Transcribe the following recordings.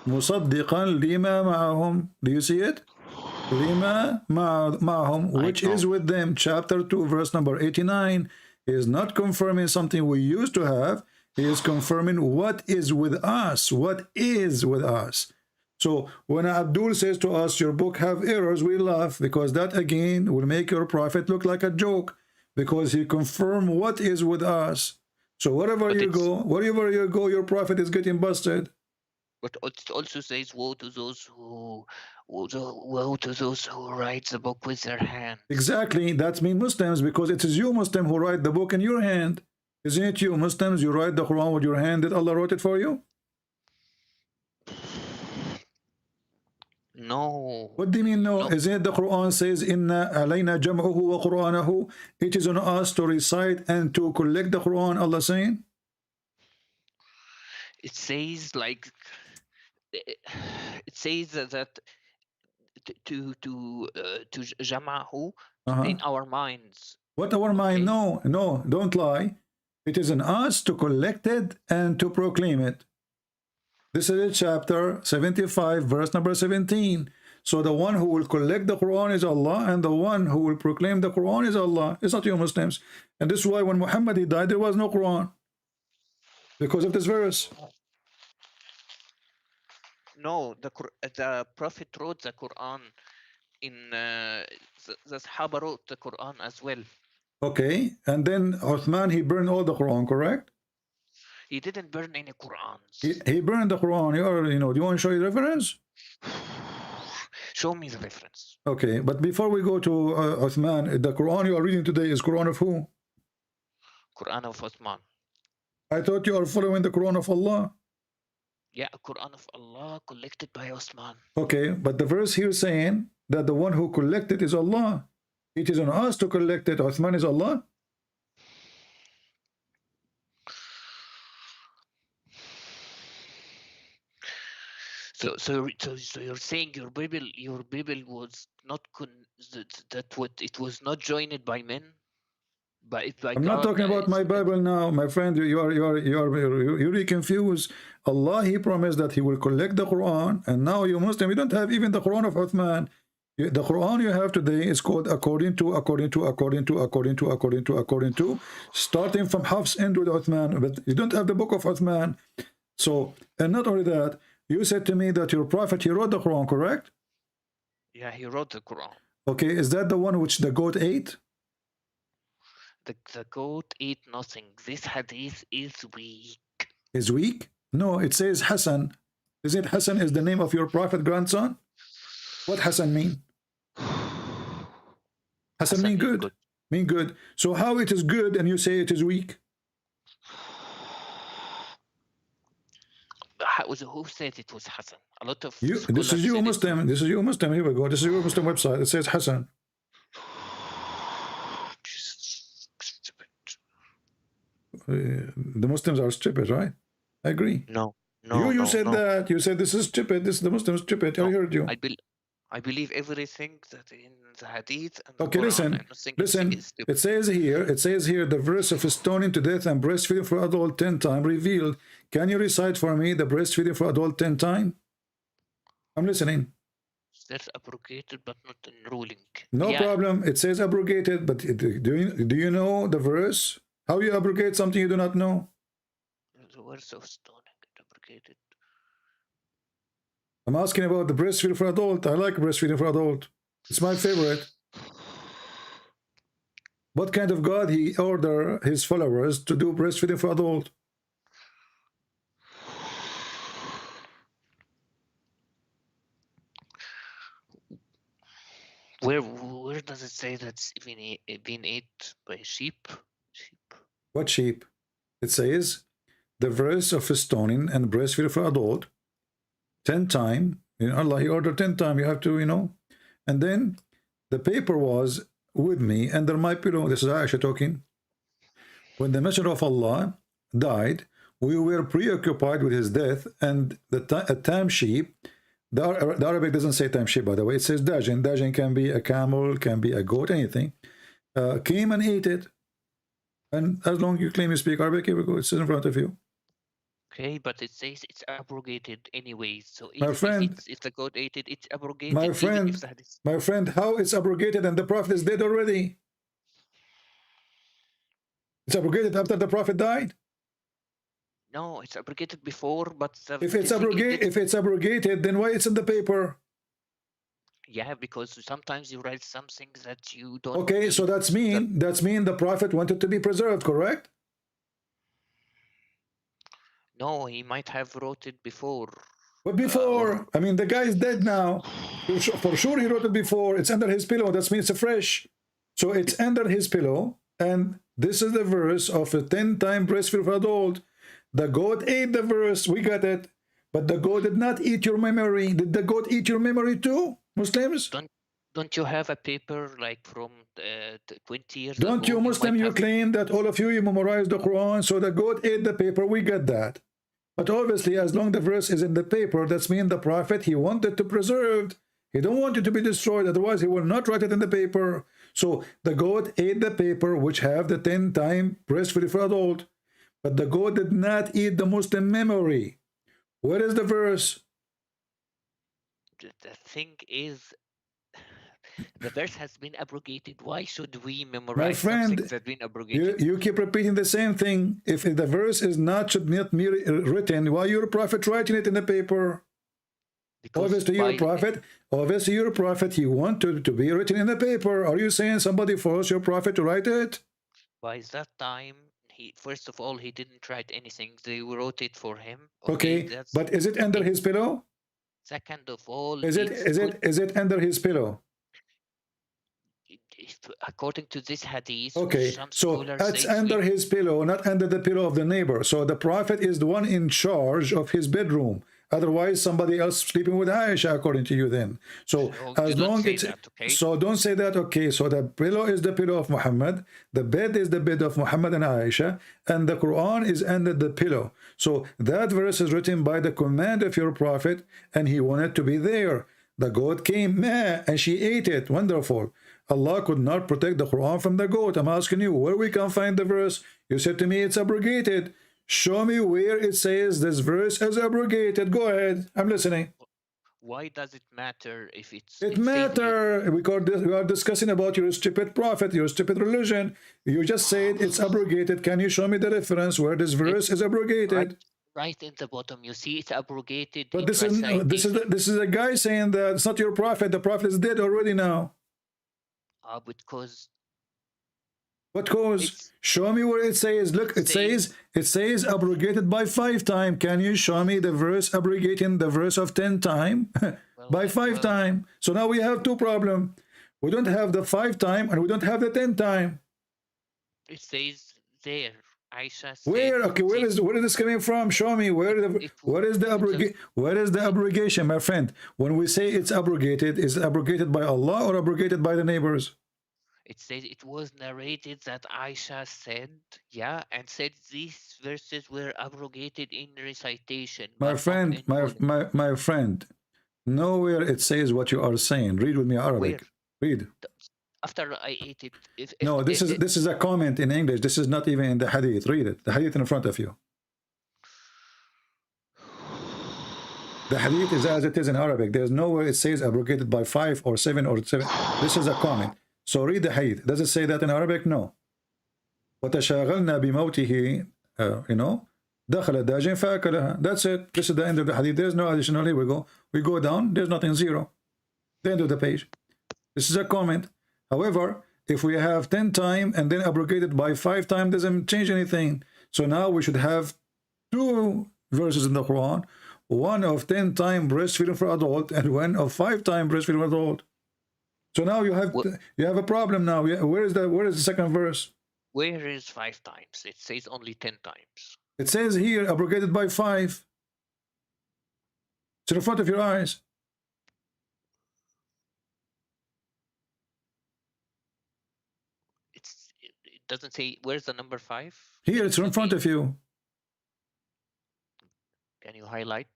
مصدقا لما معهم. Do you see it? لما معهم, which is with them. Chapter 2, verse number 89. He is not confirming something we used to have. He is confirming what is with us. What is with us. So when Abdul says to us, your book have errors, we laugh, because that again will make your prophet look like a joke, because he confirmed what is with us. So wherever you go, your prophet is getting busted. But it also says, woe to those who write the book with their hand. Exactly, that means Muslims, because it is you Muslim who write the book in your hand. Isn't it you Muslims, you write the Quran with your hand, that Allah wrote it for you? No. What do you mean no? Isn't it the Quran says, Inna alayna jam'uhu wa Qur'anahu? It is on us to recite and to collect the Quran, Allah saying? It says like, it says that to jama'hu in our minds. What our mind? No, no, don't lie. It is on us to collect it and to proclaim it. This is chapter 75, verse number 17. So the one who will collect the Quran is Allah, and the one who will proclaim the Quran is Allah. It's not you Muslims. And this is why when Muhammad he died, there was no Quran, because of this verse. No, the Prophet wrote the Quran in the Sahaba wrote the Quran as well. Okay, and then Uthman, he burned all the Quran, correct? He didn't burn any Qurans. He burned the Quran. You already know. Do you want to show you the reference? Show me the reference. Okay, but before we go to Uthman, the Quran you are reading today is Quran of who? Quran of Uthman. I thought you are following the Quran of Allah. Yeah, Quran of Allah collected by Uthman. Okay, but the verse here saying that the one who collected is Allah. It is on us to collect it. Uthman is Allah. So you're saying your Bible was not it was not joined by men, by I'm not talking about my Bible now, my friend. You're really confused. Allah, he promised that he will collect the Quran, and now you Muslim, you don't have even the Quran of Uthman. The Quran you have today is called according to, starting from Hafs end with Uthman, but you don't have the book of Uthman. So, and not only that, you said to me that your prophet, he wrote the Quran, correct? Yeah, he wrote the Quran. Okay, is that the one which the goat ate? The goat ate nothing. This hadith is weak. Is weak? No, it says Hassan. Is it Hassan is the name of your prophet grandson? What Hassan mean? Hassan mean good. Mean good. So how it is good and you say it is weak? Who said it was Hassan? A lot of this is you Muslim. This is you Muslim. Here we go. This is your Muslim website. It says Hassan. The Muslims are stupid, right? I agree. No. You said that. You said this is stupid. This is the Muslims stupid. I heard you. I believe everything that in the hadith and okay, Quran, listen. It says here the verse of stoning to death and breastfeeding for adult 10 times revealed. Can you recite for me the breastfeeding for adult 10 times? I'm listening. That's abrogated but not in ruling. No problem. It says abrogated, but do you know the verse? How you abrogate something you do not know? The verse of stoning abrogated. I'm asking about the breastfeeding for adult. I like breastfeeding for adult. It's my favorite. What kind of God he order his followers to do breastfeeding for adult? Where does it say that's been ate by sheep? What sheep? It says the verse of stoning and breastfeeding for adult 10 times. Allah, he ordered 10 times. You have to, And then the paper was with me under my pillow. This is Aisha talking. When the Messenger of Allah died, we were preoccupied with his death, and a tam sheep. The Arabic doesn't say tam sheep, by the way. It says dajin. Dajin can be a camel, can be a goat, anything. Came and ate it. And as long as you claim you speak Arabic, here we go. It's in front of you. Okay, but it says it's abrogated anyways. So My friend, if the code dated, it's my abrogated even if friend, the hadith. my friend, how it's abrogated and the Prophet is dead already? It's abrogated after the Prophet died? No, it's abrogated before, but If the thing is that if it's abrogated, then why it's in the paper? yeah, because sometimes you write something that you don't Okay, so need. that's mean the Prophet wanted to be preserved, correct? No, he might have wrote it before, But or before, I mean, the guy is dead now. For sure, he wrote it before. It's under his pillow. That means it's fresh. So it's under his pillow. And this is the verse of a 10-time breastfeed for adult. The goat ate the verse. We got it. But the goat did not eat your memory. Did the goat eat your memory too, Muslims? don't you have a paper like from 20 years Don't ago? you You Muslim, might you have. claim that all of you memorized the Quran, so the goat ate the paper. We get that. But obviously, as long the verse is in the paper, that's mean the Prophet, he wanted to preserve. He don't want it to be destroyed, otherwise he will not write it in the paper. So the goat ate the paper, which have the 10-time breastfeed for adult. But the goat did not eat the Muslim memory. Where is the verse? The thing is, the verse has been abrogated. Why should we My memorize something friend, that's been abrogated? you keep repeating the same thing. If the verse is not should not be written, why your prophet writing it in the paper? Because Obviously, your prophet. Obviously, your prophet. He wanted to be written in the paper. Are you saying somebody forced your prophet to write it? by that time, he first of all he didn't write anything. They wrote it for him. Okay, Okay, that's but is it under okay. his pillow? Second of all, Is it it's is good. it is it under his pillow? According to this hadith, which Okay, some so scholars it's say under his pillow, not under the pillow of the neighbor. So the prophet is the one in charge of his bedroom. Otherwise, somebody else sleeping with Aisha, according to you then. So oh, you as don't long say it's that, okay? so don't say that. Okay, so the pillow is the pillow of Muhammad, the bed is the bed of Muhammad and Aisha, and the Quran is under the pillow. So that verse is written by the command of your prophet, and he wanted to be there. The goat came, meh, and she ate it. Wonderful. Allah could not protect the Quran from the goat. I'm asking you, where we can find the verse? You said to me it's abrogated. Show me where it says this verse is abrogated. Go ahead. I'm listening. Why does it matter if It it says matter because we are discussing about your stupid prophet, your stupid religion. You just said it's abrogated. Can you show me the reference where this verse is abrogated? right in the bottom? You see it's abrogated But in this is recitation. this is a guy saying that it's not your prophet. The prophet is dead already now. Because What cause? Show me where it says. Look, it says abrogated by 5 times. Can you show me the verse abrogating the verse of 10 times by 5 times? So now we have two problems. We don't have the 5 times and we don't have the 10 times. It says there. Aisha said. Where? Okay, where is this coming from? Show me where is the abrogation, my friend? When we say it's abrogated, is it abrogated by Allah or abrogated by the neighbors? It says it was narrated that Aisha said, yeah, and said these verses were abrogated in recitation, My but not friend, in word. my friend, nowhere it says what you are saying. Read with me Arabic. Read. After I ate it, if No, this is a comment in English. This is not even in the hadith. Read it. The hadith in front of you. The hadith is as it is in Arabic. There's nowhere it says abrogated by 5 or 7 or 7. This is a comment. So read the hadith. Does it say that in Arabic? No. وتشاغلنا بموته you know دخل داج فأكلها. That's it. This is the end of the hadith. There's no additional. Here we go. We go down. There's nothing, zero. The end of the page. This is a comment. However, if we have 10 times and then abrogated by 5 times, doesn't change anything. So now we should have 2 verses in the Quran, one of 10 times breastfeeding for adult and one of 5 times breastfeeding for adult. So now you have a problem now. Where is the second verse? Where is 5 times? It says only 10 times. It says here abrogated by 5. It's in front of your eyes. It doesn't say. Where's the number 5? Here, it's in front of you. Can you highlight?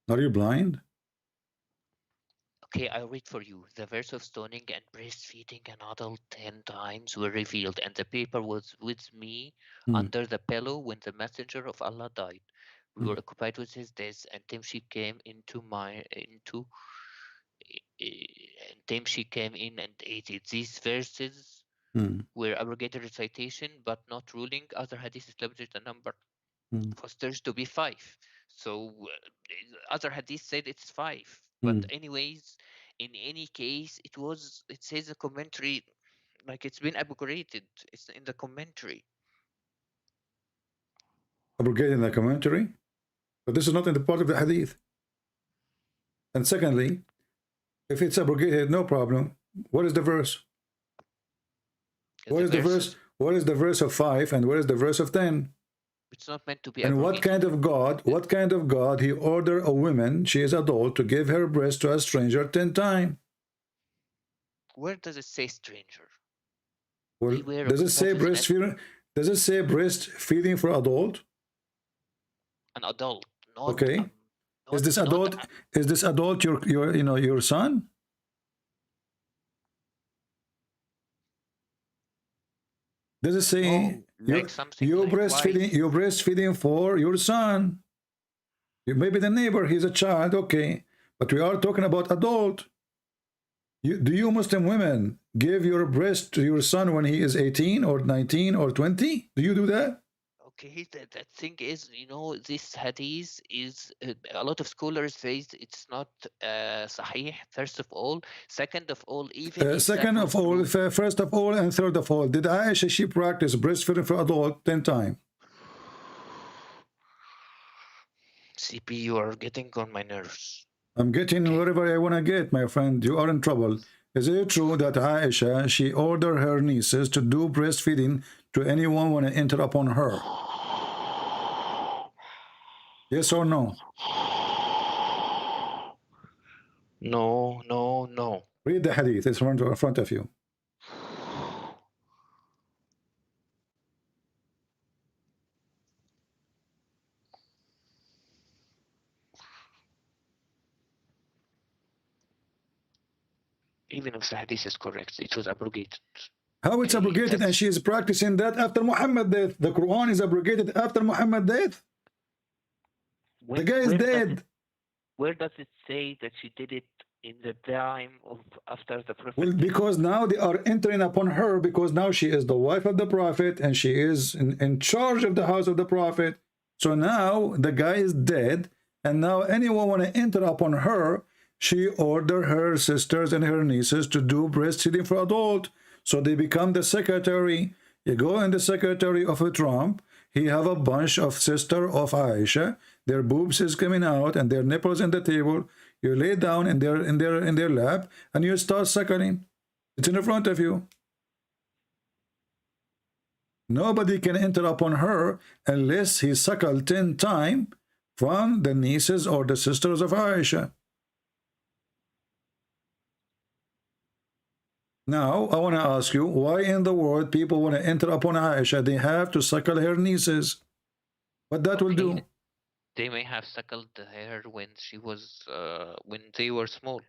Are you blind? Okay, I'll read for you. The verse of stoning and breastfeeding an adult 10 times were revealed, and the paper was with me Hmm. under the pillow when the messenger of Allah died. We Hmm. were occupied with his death, and then she came and then she came in and ate it. These verses Hmm. were abrogated recitation, but not ruling. Other hadith established the number Hmm. fosters to be 5. So other hadith said it's 5. But Hmm. anyways, in any case, it says a commentary like it's been abrogated. It's in the commentary. Abrogating the commentary, but this is not in the part of the hadith. And secondly, if it's abrogated, no problem. What is the verse? What The is the verse verse? What is the verse of 5 and what is the verse of 10? it's not meant to be And what abrogated. kind of God, what kind of God he order a woman, she is adult, to give her breast to a stranger 10 times? Where does it say stranger? Well, They were does it occupied say with breastfeeding? Does it say breastfeeding for adult? an adult, Okay. Is this not adult? Is this adult your son? Does it say oh, like something you like breastfeeding? wife. You breastfeeding for your son? Maybe the neighbor, he's a child, okay, but we are talking about adult. Do you Muslim women give your breast to your son when he is 18 or 19 or 20? Do you do that? Okay, that thing is, this hadith is a lot of scholars say it's not sahih, first of all. Second of all, even if that Second was of all, true, first of all, and third of all, did Aisha, she practice breastfeeding for adult 10 times? CP, you are getting on my nerves. I'm getting Okay. wherever I want to get, my friend. You are in trouble. Is it true that Aisha, she ordered her nieces to do breastfeeding to anyone when to enter upon her? Yes or no? No, no, no. Read the hadith. It's in front of you. Even if the hadith is correct, it was abrogated. How it's Okay, abrogated and she is practicing that after Muhammad death. The Quran is abrogated after Muhammad death. The guy is dead. where does it say that she did it in the time of after the Well, prophet death? because now they are entering upon her because now she is the wife of the prophet and she is in charge of the house of the prophet. So now the guy is dead and now anyone want to enter upon her, she order her sisters and her nieces to do breastfeeding for adult. So they become the secretary. You go in the secretary of a Trump, he have a bunch of sister of Aisha, their boobs is coming out and their nipples in the table. You lay down in their lap and you start suckling. It's in front of you. Nobody can enter upon her unless he suckle 10 times from the nieces or the sisters of Aisha. Now, I want to ask you, why in the world people want to enter upon Aisha? They have to suckle her nieces. What that will do? They may have suckled her when when they were small,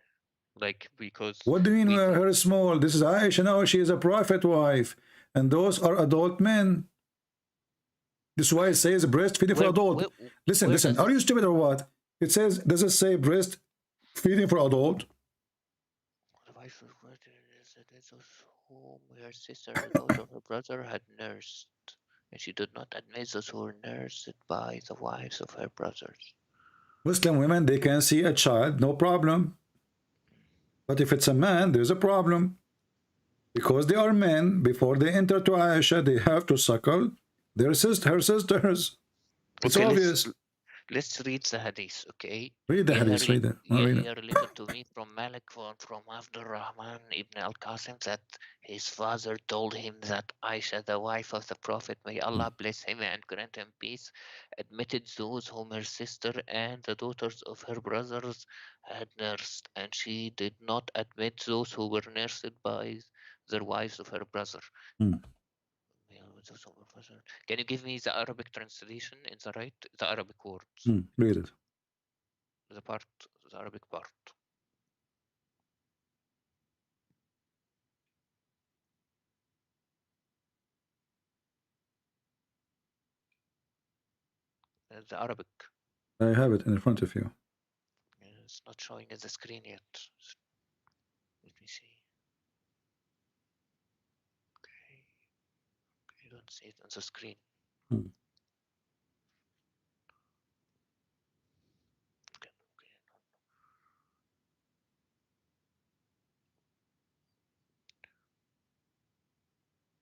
like because What do you mean we her small? This is Aisha now. She is a prophet wife. And those are adult men. This is why it says breastfeeding for where adult. where Listen, where listen. does Are it you stupid or what? It says, does it say breastfeeding for adult? the wife of whom her sister, her daughter, her brother had nursed, and she did not admit those who were nursed by the wives of her brothers. Muslim women, they can see a child, no problem. But if it's a man, there's a problem. Because they are men, before they enter to Aisha, they have to suckle her sisters. It's Okay, obvious. let's read the hadith, okay? Read the hadith, read it. I'll read it. He related to me from Malik from Abdul Rahman ibn al-Qasim that his father told him that Aisha, the wife of the Prophet, may Allah bless him and grant him peace, admitted those whom her sister and the daughters of her brothers had nursed, and she did not admit those who were nursed by their wives of her brother. Hmm. Can you give me the Arabic translation in the Arabic words? Read it. the Arabic part. The Arabic. I have it in front of you. It's not showing at the screen yet. Let me see. Okay. I don't see it on the screen. Hmm.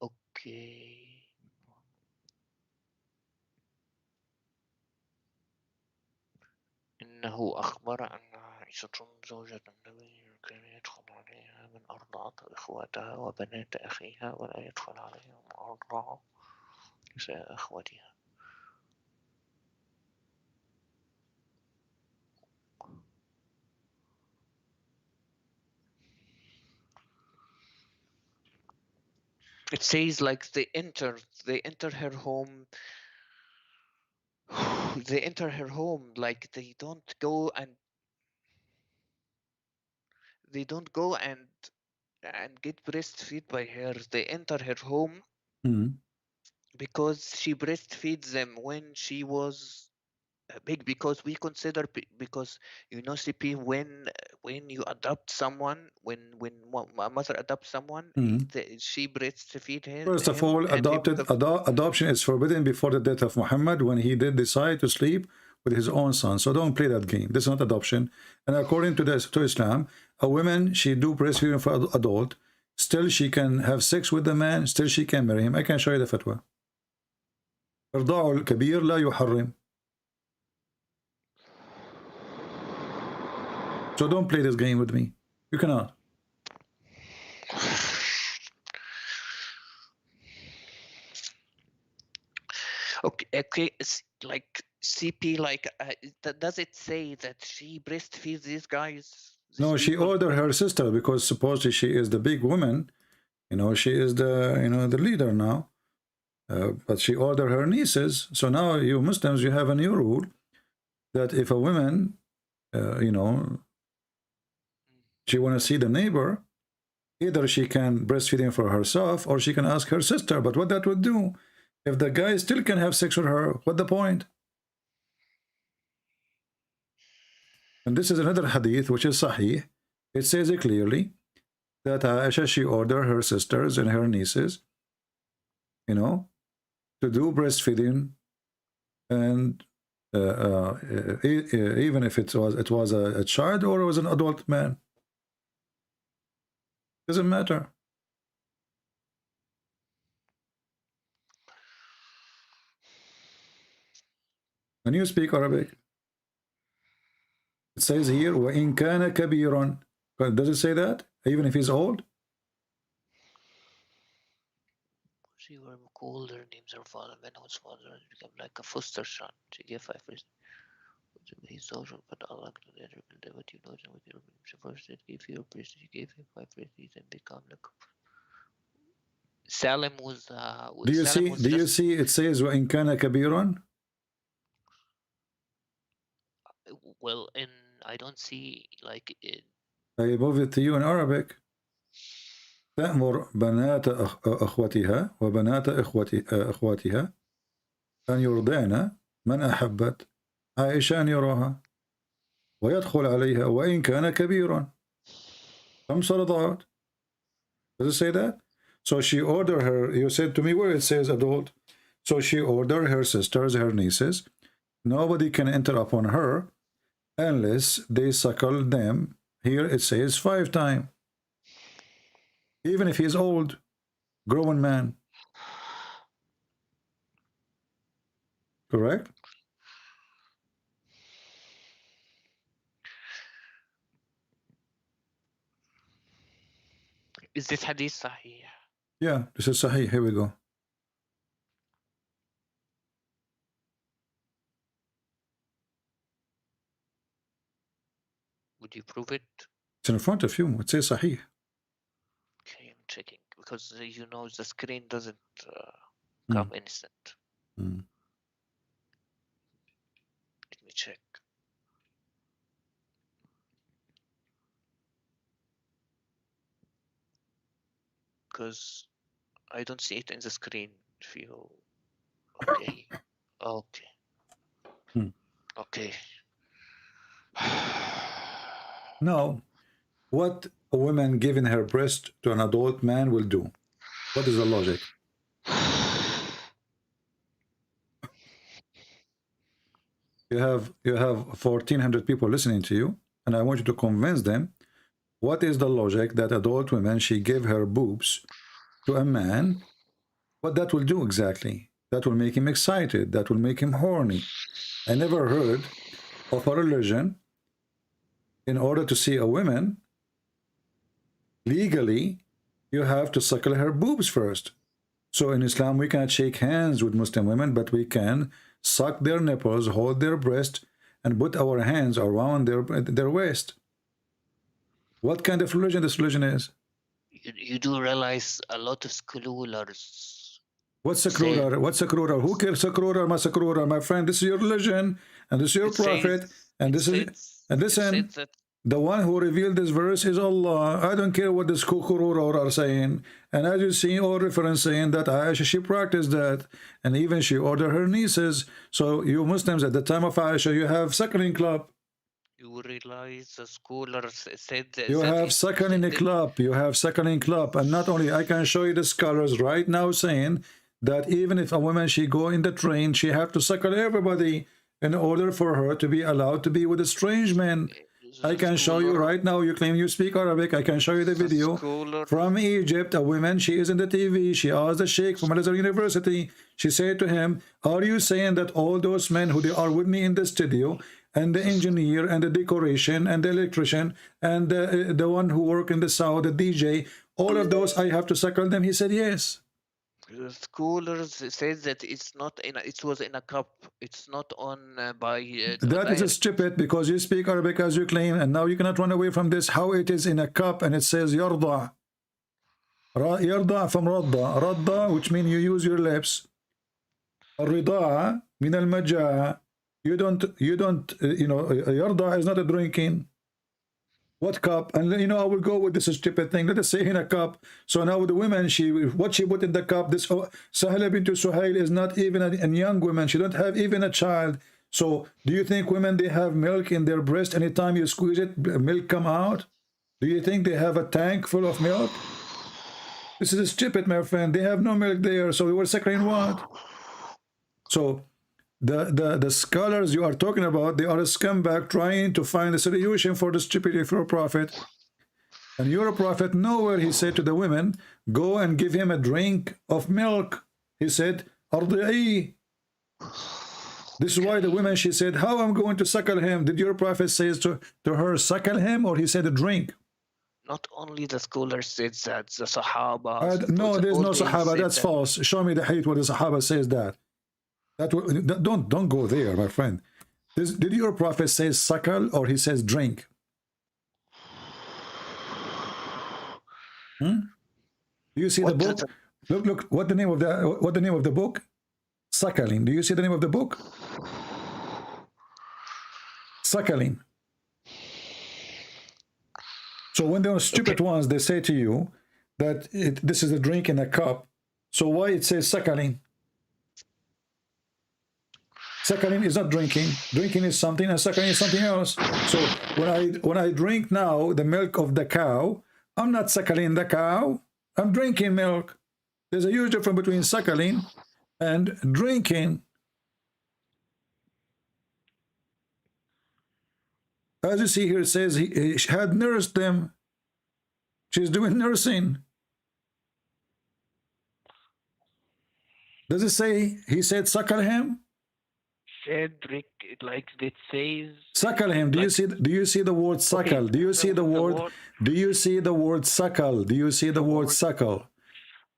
Okay. إنه أخبر أن عائشة زوجة النبي كان يدخل عليها من أرضعة إخواتها وبنات أخيها ولا يدخل عليها من أرضعة نساء أخواتها. It says like they enter her home. They enter her home, like they don't go and get breastfeed by her. They enter her home because she breastfeeds them when she was big, because we consider, because CP, when you adopt someone, when a mother adopts someone, she breastfeed First of him, all, and he becomes adoption is forbidden before the death of Muhammad, when he did decide to sleep with his own son. So don't play that game. This is not adoption. And according to Islam, a woman, she do breastfeeding for adult. Still, she can have sex with the man. Still, she can marry him. I can show you the fatwa. إرضاع الكبير لا يحرم. So don't play this game with me. You cannot. okay. It's like CP, like does it say that she breastfeeds these guys? No, she ordered her sister, because supposedly she is the big woman. She is the leader now. But she ordered her nieces. So now you Muslims, you have a new rule that if a woman, she want to see the neighbor, either she can breastfeed him for herself or she can ask her sister. But what that would do, if the guy still can have sex with her, what the point? And this is another hadith which is sahih. It says it clearly that Aisha, she ordered her sisters and her nieces, to do breastfeeding, and even if it was a child or it was an adult man, doesn't matter. When you speak Arabic, it says here وَإِنْ كَانَ كَبِيرًا. Does it say that even if he's old? She were called, her names are father, man whose father has become like a foster son. She gave 5 years. His social, but Allah together with what you know and with your first it gave you a priest, she gave him 5 years and become like Salim was Do you see it says وَإِنْ كَانَ كَبِيرًا? well, in I don't see like it. I move it to you in Arabic. تأمر بنات أخوتها وبنات أخواتها أن يرضعن من أحبت عائشة أن يراها ويدخل عليها وإن كان كبيرا. 5 رضعات. Does it say that? So she ordered her, you said to me where it says adult. So she ordered her sisters, her nieces. Nobody can enter upon her unless they suckle them. Here it says 5 times. Even if he's old, grown man. Correct? Is this hadith sahih? Yeah, this is Sahih. Here we go. Would you prove it? It's in front of you. It says Sahih. Okay, I'm checking because the screen doesn't come instant. Let me check. because I don't see it in the screen. If you okay, okay, Hmm. okay. Now, what a woman giving her breast to an adult man will do? What is the logic? You have 1,400 people listening to you, and I want you to convince them. What is the logic that adult women, she gave her boobs to a man? What that will do exactly? That will make him excited. That will make him horny. I never heard of a religion in order to see a woman legally, you have to suckle her boobs first. So in Islam, we cannot shake hands with Muslim women, but we can suck their nipples, hold their breast, and put our hands around their waist. What kind of religion this religion is? You do realize a lot of scholars What's say sakrura? What's sakrura? Who cares sakrura? Ma sakrura, my friend. This is your religion, and this is your it prophet, says and it this is. says And it said listen, that the one who revealed this verse is Allah. I don't care what the Kukurura are saying. And as you see, all reference saying that Aisha, she practiced that. And even she ordered her nieces. So you Muslims at the time of Aisha, you have suckling club. you realize the scholars said that, You that have it, suckling that club. You have suckling club. And not only, I can show you the scholars right now saying that even if a woman, she go in the train, she have to suckle everybody in order for her to be allowed to be with a strange man. I the can show you scholar, right now. You claim you speak Arabic. I can show you the the video scholar, from Egypt. A woman, she is in the TV. She asked the sheikh from Al-Azhar University. She said to him, are you saying that all those men who they are with me in the studio, and the engineer and the decoration and the electrician and the one who work in the sound, the DJ, all of those, I have to suckle them? He said, yes. the scholars said that it's not in it was in a cup. It's not on by That is a direct. stupid, because you speak Arabic as you claim, and now you cannot run away from this. How it is in a cup and it says yarda. Yarda from radda. Radda, which means you use your lips. الرضاعة من المجاعة. You don't, yarda is not a drinking. What cup? And I will go with this stupid thing. Let us say in a cup. So now the women, what she put in the cup, this Sahla bint Suhail is not even a young woman. She don't have even a child. So do you think women, they have milk in their breast? Anytime you squeeze it, milk come out? Do you think they have a tank full of milk? This is stupid, my friend. They have no milk there. So we were suckling what? So the scholars you are talking about, they are a scumbag trying to find a solution for the stupidity of your prophet. And your prophet, nowhere he said to the women, go and give him a drink of milk. He said, ardi'i. This is why the women, she said, how I'm going to suckle him? Did your prophet say to her, suckle him, or he said a drink? Not only the scholars said that, the Sahaba. No, there's no all they Sahaba. said That's that. false. Show me the hadith where the Sahaba says that. Don't go there, my friend. Did your prophet say suckle, or he says drink? Do you see the book? Look. What the name of the book? Suckling. Do you see the name of the book? Suckling. So when those stupid ones, they say to you that this is a drink in a cup. So why it says suckling? Suckling is not drinking. Drinking is something, and suckling is something else. So when I drink now the milk of the cow, I'm not suckling the cow. I'm drinking milk. There's a huge difference between suckling and drinking. As you see here, it says he had nursed them. She's doing nursing. Does it say he said suckle him? Cedric, like it says. Suckle him. Do you see the word suckle? Okay, Do you see the word? Do you see the word suckle? Do you see the word suckle?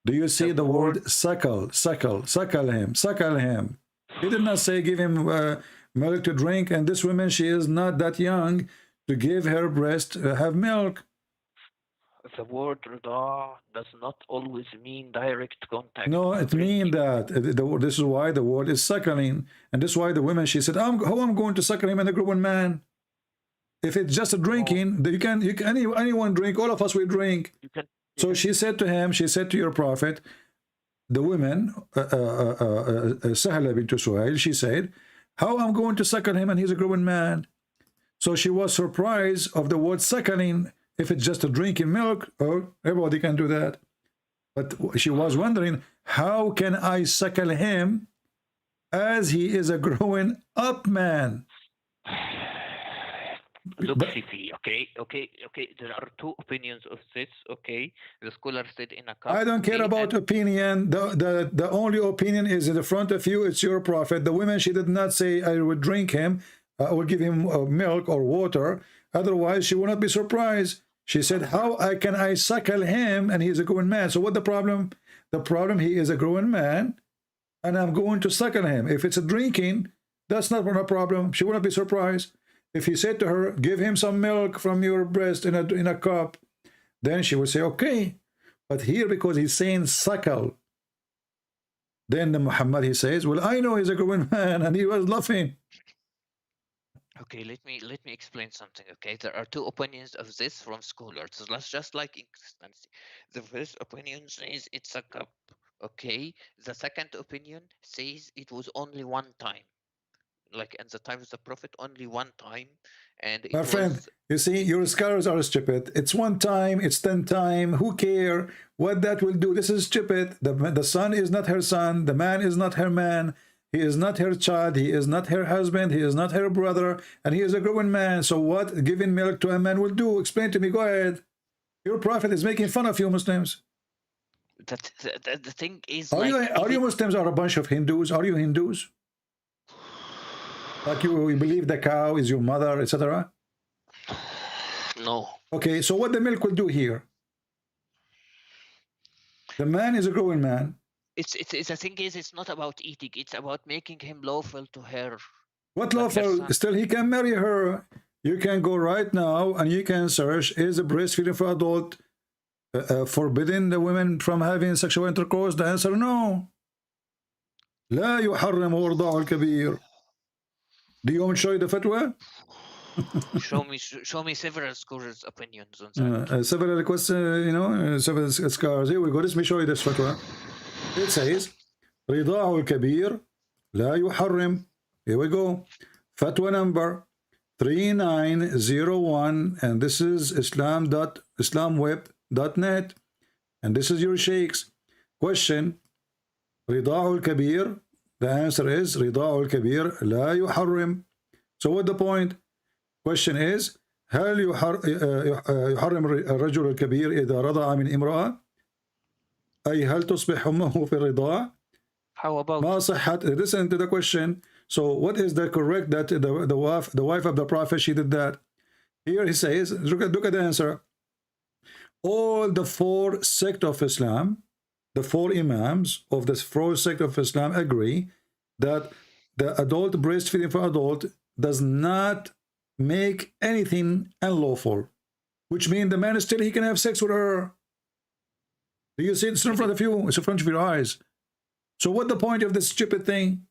Do you see the word suckle? Suckle him. Suckle him. He did not say give him milk to drink. And this woman, she is not that young to give her breast have milk. The word rida does not always mean direct contact. No, it means that this is why the word is suckling, and this is why the woman, she said, how I'm going to suckle him and a grown man? If it's just a drinking, you can anyone drink. All of us will drink. So she said to him, she said to your prophet, the woman, Sahla bint Suhail, she said, how I'm going to suckle him and he's a grown man? So she was surprised of the word suckling, if it's just a drinking milk, oh, everybody can do that. But she was wondering, how can I suckle him as he is a growing up man? Look, But Fifi, okay. There are two opinions of this, okay. The scholar said in a cup. I don't care about opinion. The only opinion is in the front of you. It's your prophet. The woman, she did not say I would drink him, I will give him milk or water. Otherwise, she will not be surprised. She said, how can I suckle him and he's a grown man? So what the problem? The problem, he is a grown man and I'm going to suckle him. If it's a drinking, that's not a problem. She will not be surprised. If he said to her, give him some milk from your breast in a cup, then she would say, okay. But here, because he's saying suckle, then the Muhammad, he says, well, I know he's a grown man, and he was laughing. Okay, let me explain something. Okay, there are two opinions of this from scholars. So let's just like in Christianity. The first opinion says it's a cup. Okay, the second opinion says it was only one time, like in the time of the prophet, only one time, and it My friend, was. you see, your scholars are stupid. It's one time, it's 10 times. Who care what that will do? This is stupid. The son is not her son. The man is not her man. He is not her child. He is not her husband. He is not her brother. And he is a grown man. So what giving milk to a man will do? Explain to me. Go ahead. Your prophet is making fun of you Muslims. The thing is, Are like, you Muslims are a bunch of Hindus? Are you Hindus? Like you believe the cow is your mother, etc.? No. Okay, so what the milk will do here? The man is a growing man. It's the thing is, it's not about eating. It's about making him lawful to her. What Like her lawful? son. Still, he can marry her. You can go right now and you can search, is breastfeeding for adult forbidding the women from having sexual intercourse? The answer, no. لا يحرم إرضاع الكبير. Do you want to show you the fatwa? show me several scholars' opinions on that. Several requests, several scars. Here we go. Let me show you this fatwa. It says, رضاع الكبير لا يحرم. Here we go. Fatwa number 3901, and this is islamweb.net, and this is your sheikhs. Question: رضاع الكبير. The answer is رضاع الكبير لا يحرم. So what the point? Question is: هل يحرم الرجل الكبير إذا رضع من امرأة؟ أي هل تصبح أمه في الرضاع؟ How about ما صحت? Listen to the question. So what is the correct that the wife of the prophet, she did that? Here he says, look at the answer. All the four sects of Islam, the four imams of the four sects of Islam agree that the adult breastfeeding for adult does not make anything unlawful, which means the man still, he can have sex with her. Do you see it? It's in front of you. It's in front of your eyes. So what the point of this stupid thing?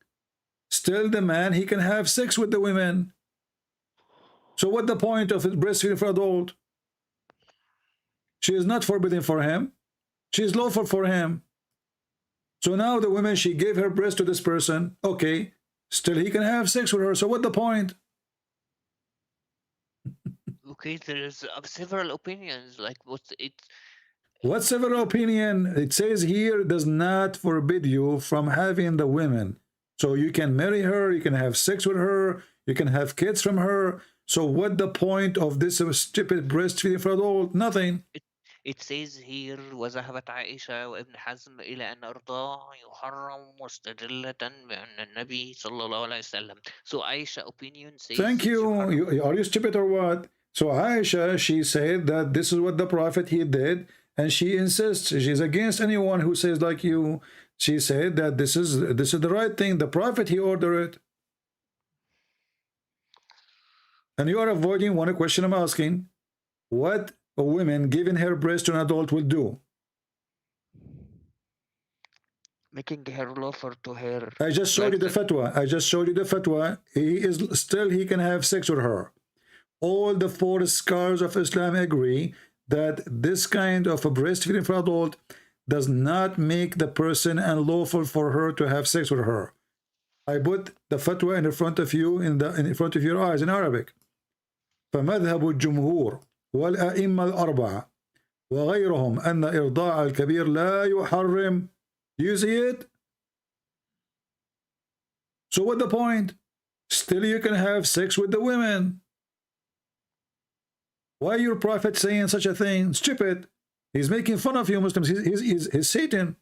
Still the man, he can have sex with the women. So what the point of breastfeeding for adult? She is not forbidden for him. She is lawful for him. So now the woman, she gave her breast to this person. Okay, still he can have sex with her. So what the point? Okay, there's several opinions. Like what's it? What several opinion? It says here does not forbid you from having the women. So you can marry her, you can have sex with her, you can have kids from her. So what the point of this stupid breastfeeding for adult? Nothing. It says here وذهبت عائشة وابن حزم إلى أن الرضاع يحرم مستدلة بأن النبي صلى الله عليه وسلم. So Aisha opinion says. Thank you. Are you stupid or what? So Aisha, she said that this is what the prophet he did, and she insists. She's against anyone who says like you. She said that this is the right thing. The prophet, he ordered it. And you are avoiding one question I'm asking. What a woman giving her breast to an adult will do? Making her lawful to her. I just showed you the fatwa. I just showed you the fatwa. He can have sex with her. All the four scholars of Islam agree that this kind of a breastfeeding for adult does not make the person unlawful for her to have sex with her. I put the fatwa in front of you, in front of your eyes in Arabic. فمذهب الجمهور والأئمة الأربعة وغيرهم أن إرضاع الكبير لا يحرم. Do you see it? So what's the point? Still you can have sex with the women. Why your prophet saying such a thing? Stupid. He's making fun of you Muslims. He's Satan.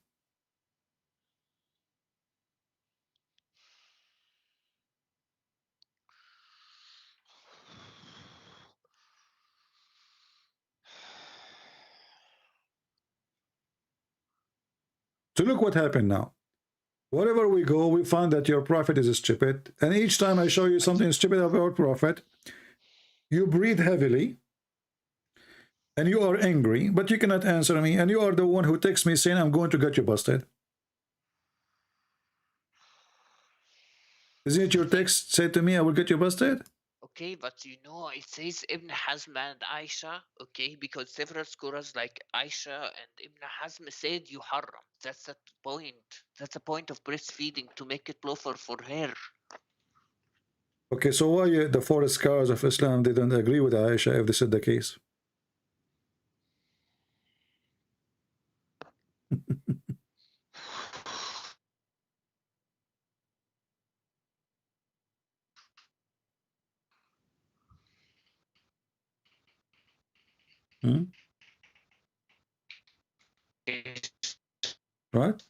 So look what happened now. Wherever we go, we find that your prophet is stupid. And each time I show you something stupid about our prophet, you breathe heavily and you are angry, but you cannot answer me. And you are the one who texts me saying, I'm going to get you busted. Isn't it your text said to me, I will get you busted? Okay, but you know, it says Ibn Hazm and Aisha, okay, because several scholars like Aisha and Ibn Hazm said you haram. That's the point. That's the point of breastfeeding, to make it lawful for her. Okay, so why the four scholars of Islam didn't agree with Aisha if this is the case? Hmm? Right?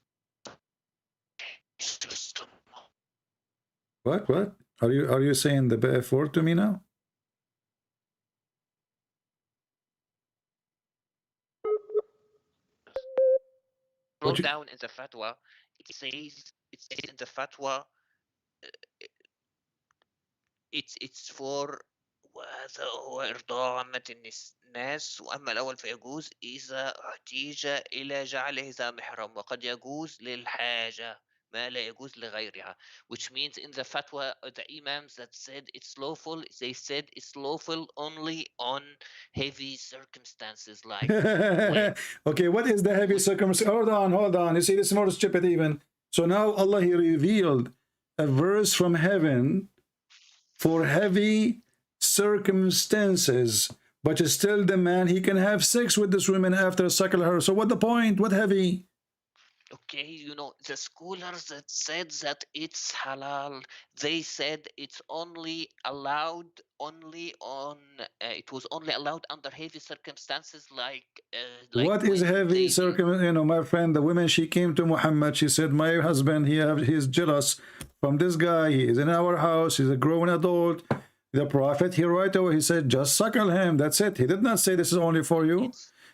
What? Are you saying the bad word to me now? Scroll down in the fatwa. It says in the fatwa, it's for وهذا هو إرضاع عامة الناس، وأما الأول فيجوز إذا احتيج إلى جعله ذا محرم، وقد يجوز للحاجة ما لا يجوز لغيرها. Which means in the fatwa, the imams that said it's lawful, they said it's lawful only on heavy circumstances, like okay, what is the heavy circumstance? Hold on. You see, this is more stupid even. So now Allah, He revealed a verse from heaven for heavy circumstances, but still the man, he can have sex with this woman after suckle her. So what the point? What heavy? Okay, you know, the scholars that said that it's halal, they said it's only allowed only on it was only allowed under heavy circumstances, like What is heavy circumstance? You know, my friend, the woman, she came to Muhammad, she said, my husband, he's jealous from this guy, he is in our house, he's a grown adult. The prophet, he right away, he said, just suckle him, that's it. He did not say this is only for you.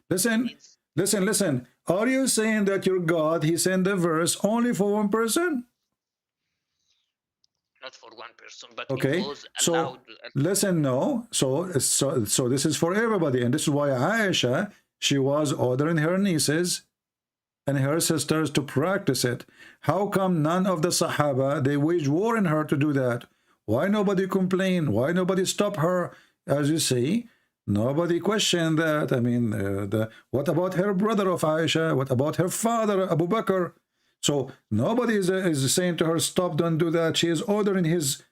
Listen. Are you saying that your God, he sent the verse only for one person? Not for one person, but okay, it was allowed. So listen, no. So this is for everybody. And this is why Aisha, she was ordering her nieces and her sisters to practice it. How come none of the Sahaba, they waged war in her to do that? Why nobody complained? Why nobody stopped her? As you see, nobody questioned that. I mean, what about her brother of Aisha? What about her father, Abu Bakr? So nobody is saying to her, stop, don't do that. She is ordering his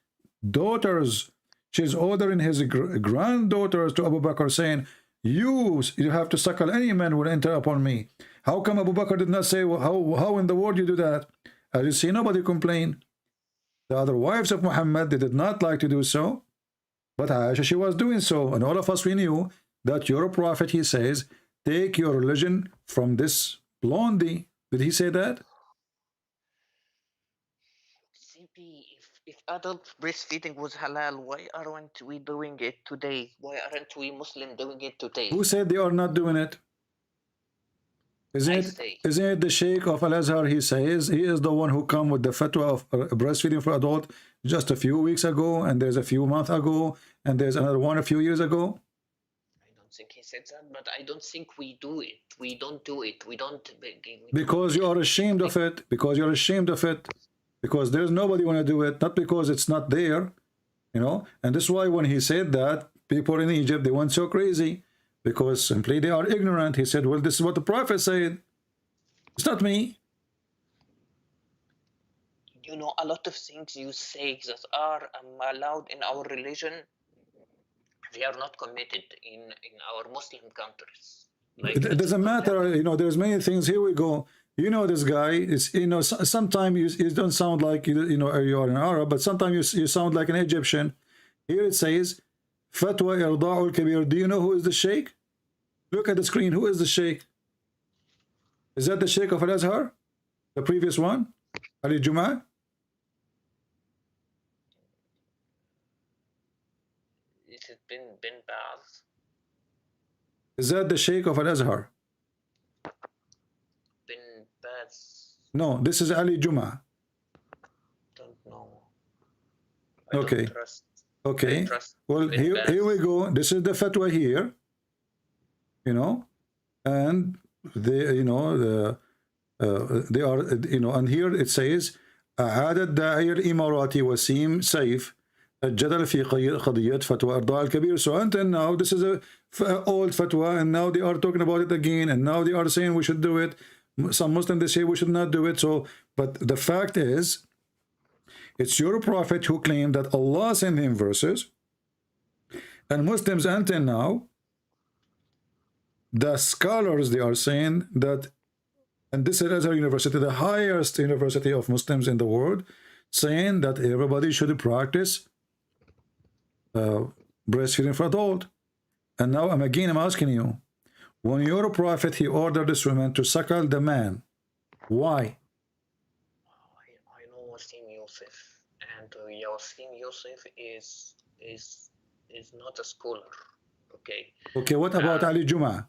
daughters. She's ordering his granddaughters to Abu Bakr, saying, you have to suckle any man will enter upon me. How come Abu Bakr did not say, well, how in the world you do that? As you see, nobody complained. The other wives of Muhammad, they did not like to do so. But Aisha, she was doing so. And all of us, we knew that your prophet, he says, take your religion from this blondie. Did he say that? CP, if adult breastfeeding was halal, why aren't we doing it today? Why aren't we Muslim doing it today? Who said they are not doing it? Isn't it the Sheikh of Al-Azhar? He says he is the one who come with the fatwa of breastfeeding for adult just a few weeks ago, and there's a few months ago, and there's another one a few years ago. I don't think he said that, but I don't think we do it. We don't do it. We don't. Because you are ashamed of it. Because you're ashamed of it. Because there's nobody want to do it. Not because it's not there, you know. And this is why when he said that, people in Egypt, they went so crazy. because simply they are ignorant. He said, well, this is what the Prophet said. It's not me. You know, a lot of things you say that are allowed in our religion, they are not committed in our Muslim countries. Like, It doesn't matter. You know, there's many things. Here we go. You know, this guy is, you know, sometimes you don't sound like, you know, you are an Arab, but sometimes you sound like an Egyptian. Here it says, Fatwa Irda'ul Kabir. Do you know who is the Sheikh? Look at the screen. Who is the Sheikh? Is that the Sheikh of Al-Azhar? The previous one? Ali Jum'ah? It has been Baz. Is that the Sheikh of Al-Azhar? Bin Baz. No, this is Ali Jum'ah. Don't know. Okay. Don't trust. Okay. Well, here we go. This is the fatwa here. You know, and they, you know, they are, you know, and here it says, أعاد الداعية الإماراتي وسيم سيف الجدل في قضية فتوى إرضاء الكبير. So until now, this is a old fatwa, and now they are talking about it again, and now they are saying we should do it. Some Muslims, they say we should not do it. So, but the fact is, it's your prophet who claimed that Allah sent him verses, and Muslims until now, the scholars, they are saying that, and this is Azhar University, the highest university of Muslims in the world, saying that everybody should practice breastfeeding for adult. And now I'm asking you, when your prophet, he ordered this woman to suckle the man, why? I know Wasim Yusuf, and Wasim Yusuf is not a scholar. Okay. Okay, what about Ali Jum'ah?